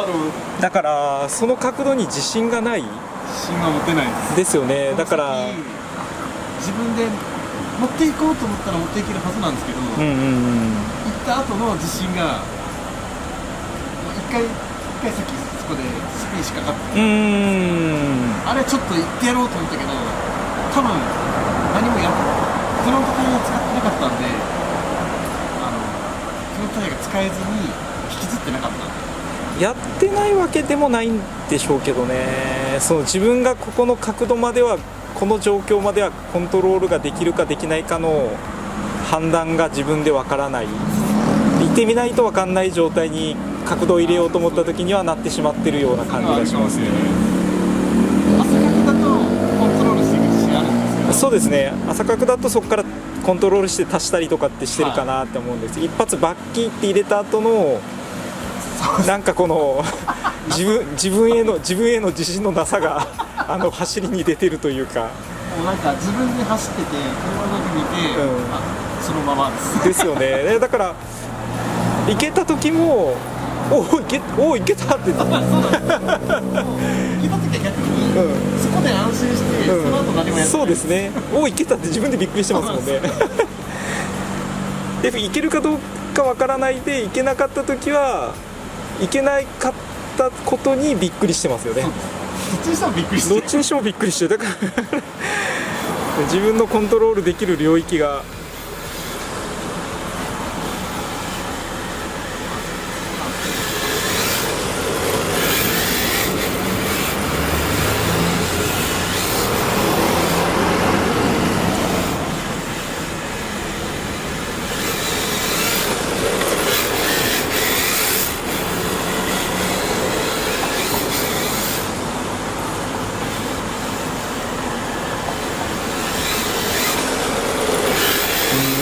とある。だからその角度に自信がない自信は持てないですよね。だから自分で持っていこうと思ったら持っていけるはずなんですけど、行った後の自信が一回さっきそこでスペースかかって、あれちょっと行ってやろうと思ったけど、多分何もフロントタイヤ使ってなかったんで、フロントタイヤが使えずに引きずってなかったんで。やってないわけでもないんでしょうけどね。その自分がここの角度までは、この状況まではコントロールができるかできないかの判断が自分でわからない、行ってみないと分かんない状態に角度を入れようと思った時にはなってしまってるような感じがしますね。朝角だとコントロールしていく自信あるんですか？そうですね、朝角だとそこからコントロールして足したりとかってしてるかなって思うんです、一発バッキーって入れた後のなんかこの自分への自信のなさが走りに出てるというか、もうなんか自分で走ってて車の時見て、そのままですよね。だから行けた時もおいけたって行けた時は逆に、そこで安心して、その後何もやってない。そうですね、行けたって自分でびっくりしてますもんね。で行けるかどうかわからないで、行けなかった時は行けなかったことにびっくりしてますよね。どっちにしてもびっくりしてる。どっちにしてもびっくりしてる。だから自分のコントロールできる領域が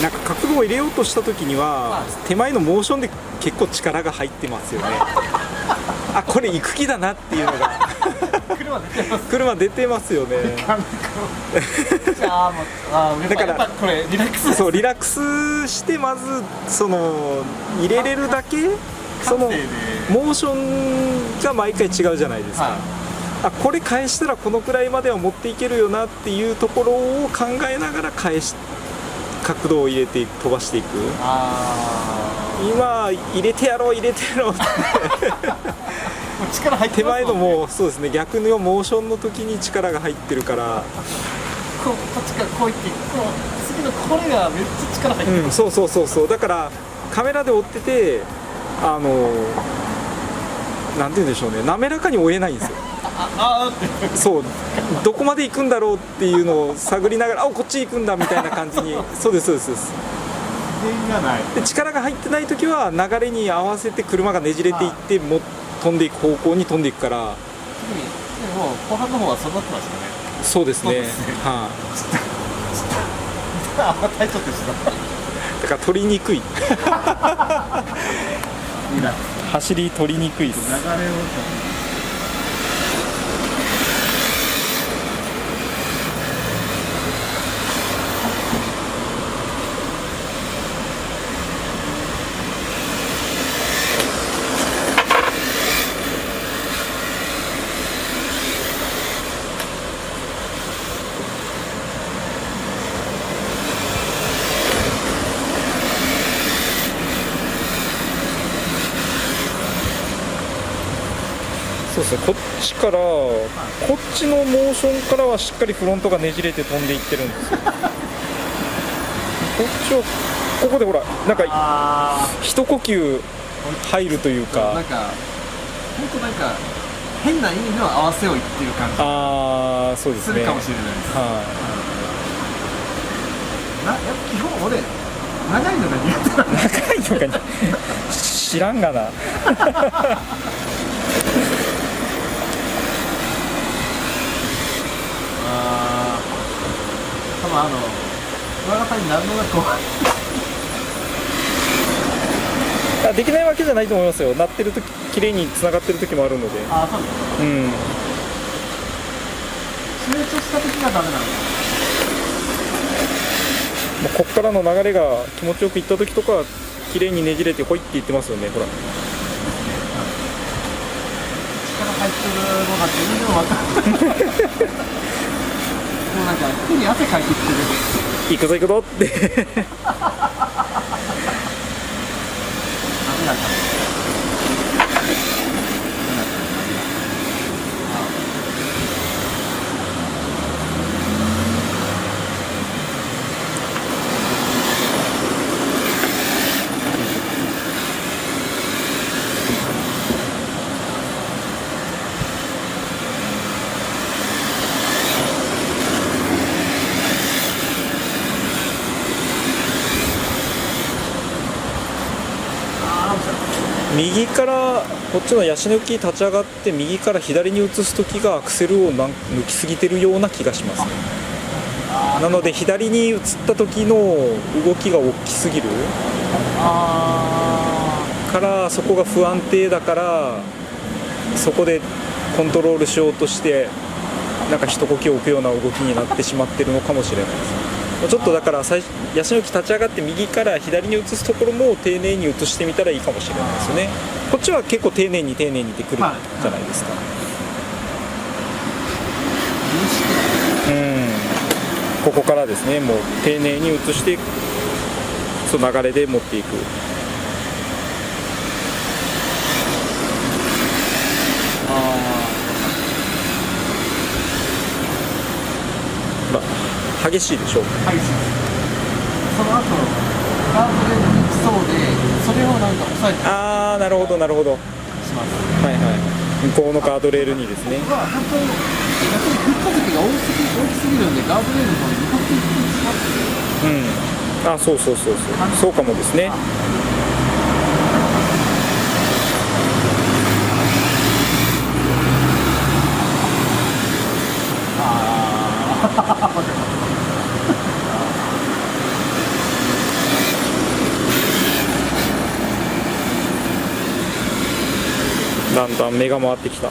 なんか角度を入れようとした時には、手前のモーションで結構力が入ってますよね。あ、これ行く気だなっていうのが車出てますよね。だからこれリラックス、そうリラックスしてまずその入れれるだけ、そのモーションが毎回違うじゃないですか。あ、これ返したらこのくらいまでは持っていけるよなっていうところを考えながら角度を入れて飛ばしていく。今入れてやろうって力入って手前のもうそうですね、逆のモーションの時に力が入ってるから、こっちからこういって次のこれがめっちゃ力入ってる、そうだからカメラで追っててなんて言うんでしょうね、滑らかに追えないんですよ。そうどこまで行くんだろうっていうのを探りながら、こっち行くんだみたいな感じにそうですで、力が入ってない時は流れに合わせて車がねじれていって、もう飛んでいく方向に飛んでいくから。でも後半の方は育ってましたね。そうですね、体調ってしただから取りにくい走り取りにくいです。流れをそうですね、こっちから、こっちのモーションからはしっかりフロントがねじれて飛んでいってるんですよ。こっちをここでほらなんか一呼吸入るというか、なんか本当なんか変な意味の合わせを言ってる感じそうですね、するかもしれないです。やっぱ基本俺長いのが苦手なんだ。長いのが知らんがな。多分クワガタになるのが怖い。できないわけじゃないと思いますよ。鳴ってる時綺麗に繋がってる時もあるので。そうですか。成長した時がダメなのか。もうこっからの流れが気持ちよくいった時とか綺麗にねじれてほいって言ってますよね。ほら。入ってるのが全然わかんない。もうなんか手に汗かいてきてる。行くぞ行くぞってダメだから。右からこっちのヤシの木立ち上がって右から左に移す時がアクセルを抜きすぎてるような気がしますね。なので左に移った時の動きが大きすぎるからそこが不安定だからそこでコントロールしようとしてなんか一呼吸置くような動きになってしまってるのかもしれないです。ちょっとだからヤシの木立ち上がって右から左に移すところも丁寧に移してみたらいいかもしれないですよね。こっちは結構丁寧に丁寧にってくるじゃないですか。ここからですね、もう丁寧に移してその流れで持っていく。激しいでしょう。激しいです。その後ガードレールに行きそうで、それをなんか抑えて。ああ、なるほどなるほど。します。はいはい。向こうのガードレールにですね。本当に逆に振った時が大きすぎるんでガードレールの方に向かっていってしまって。あ、そうそうそうそう。そうかもですね。だんだん目が回ってきた。